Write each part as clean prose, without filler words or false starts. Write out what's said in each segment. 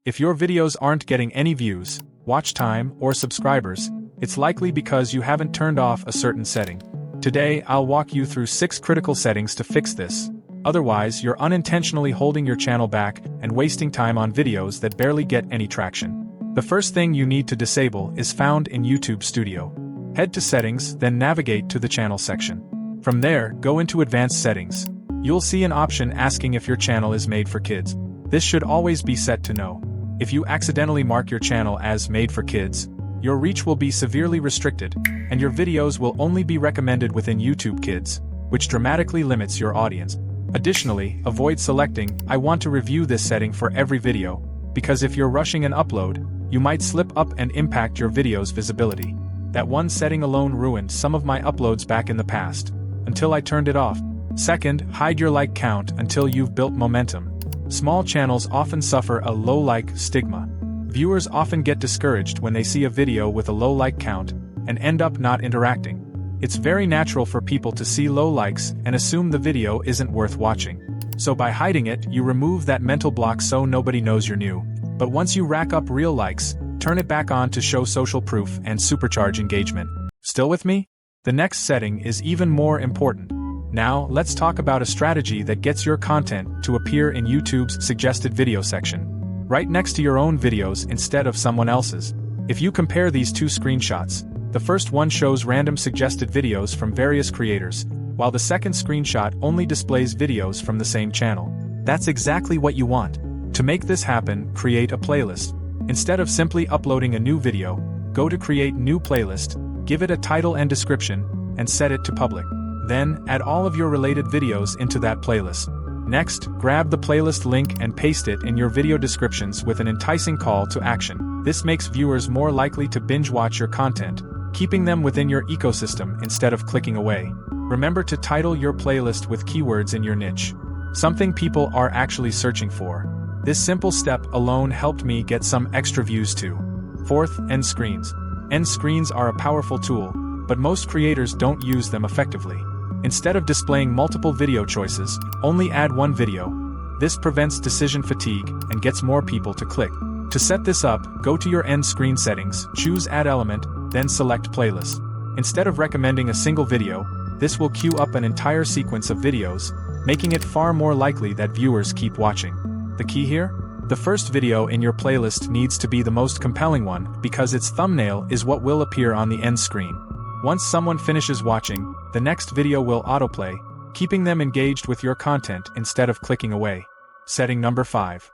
If your videos aren't getting any views, watch time, or subscribers, it's likely because you haven't turned off a certain setting. Today, I'll walk you through 6 critical settings to fix this. Otherwise, you're unintentionally holding your channel back and wasting time on videos that barely get any traction. The first thing you need to disable is found in YouTube Studio. Head to Settings, then navigate to the Channel section. From there, go into Advanced Settings. You'll see an option asking if your channel is made for kids. This should always be set to No. If you accidentally mark your channel as Made for Kids, your reach will be severely restricted, and your videos will only be recommended within YouTube Kids, which dramatically limits your audience. Additionally, avoid selecting I want to review this setting for every video, because if you're rushing an upload, you might slip up and impact your video's visibility. That one setting alone ruined some of my uploads back in the past, until I turned it off. Second, hide your like count until you've built momentum. Small channels often suffer a low like stigma. Viewers often get discouraged when they see a video with a low like count and end up not interacting. It's very natural for people to see low likes and assume the video isn't worth watching. So by hiding it, you remove that mental block so nobody knows you're new. But once you rack up real likes, turn it back on to show social proof and supercharge engagement. Still with me? The next setting is even more important. Now, let's talk about a strategy that gets your content to appear in YouTube's suggested video section, right next to your own videos instead of someone else's. If you compare these two screenshots, the first one shows random suggested videos from various creators, while the second screenshot only displays videos from the same channel. That's exactly what you want. To make this happen, create a playlist. Instead of simply uploading a new video, go to Create New Playlist, give it a title and description, and set it to public. Then, add all of your related videos into that playlist. Next, grab the playlist link and paste it in your video descriptions with an enticing call to action. This makes viewers more likely to binge watch your content, keeping them within your ecosystem instead of clicking away. Remember to title your playlist with keywords in your niche, something people are actually searching for. This simple step alone helped me get some extra views too. Fourth, end screens. End screens are a powerful tool, but most creators don't use them effectively. Instead of displaying multiple video choices, only add one video. This prevents decision fatigue and gets more people to click. To set this up, go to your end screen settings, choose Add Element, then select Playlist. Instead of recommending a single video, this will queue up an entire sequence of videos, making it far more likely that viewers keep watching. The key here? The first video in your playlist needs to be the most compelling one because its thumbnail is what will appear on the end screen. Once someone finishes watching, the next video will autoplay, keeping them engaged with your content instead of clicking away. Setting number 5.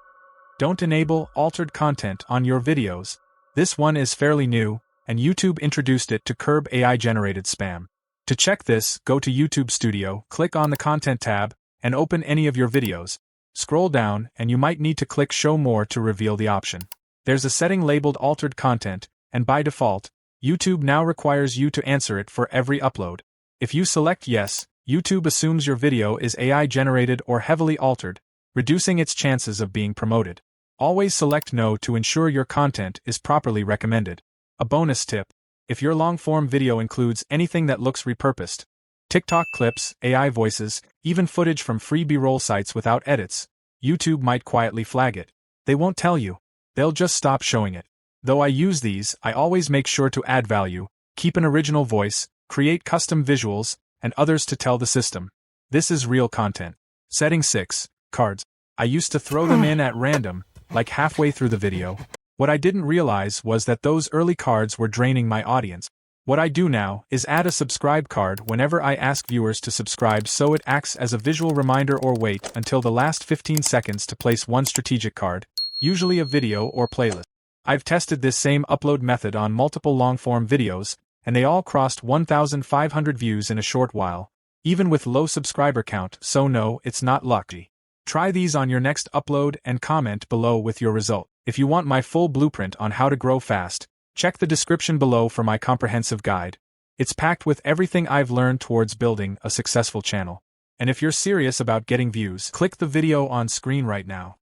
Don't enable altered content on your videos. This one is fairly new, and YouTube introduced it to curb AI-generated spam. To check this, go to YouTube Studio, click on the Content tab, and open any of your videos. Scroll down, and you might need to click Show More to reveal the option. There's a setting labeled Altered Content, and by default, YouTube now requires you to answer it for every upload. If you select Yes, YouTube assumes your video is AI-generated or heavily altered, reducing its chances of being promoted. Always select No to ensure your content is properly recommended. A bonus tip: if your long-form video includes anything that looks repurposed, TikTok clips, AI voices, even footage from free B-roll sites without edits, YouTube might quietly flag it. They won't tell you. They'll just stop showing it. Though I use these, I always make sure to add value, keep an original voice, create custom visuals, and others to tell the system. This is real content. Setting 6. Cards. I used to throw them in at random, like halfway through the video. What I didn't realize was that those early cards were draining my audience. What I do now is add a subscribe card whenever I ask viewers to subscribe so it acts as a visual reminder, or wait until the last 15 seconds to place one strategic card, usually a video or playlist. I've tested this same upload method on multiple long-form videos, and they all crossed 1,500 views in a short while, even with low subscriber count, so no, it's not lucky. Try these on your next upload and comment below with your result. If you want my full blueprint on how to grow fast, check the description below for my comprehensive guide. It's packed with everything I've learned towards building a successful channel. And if you're serious about getting views, click the video on screen right now.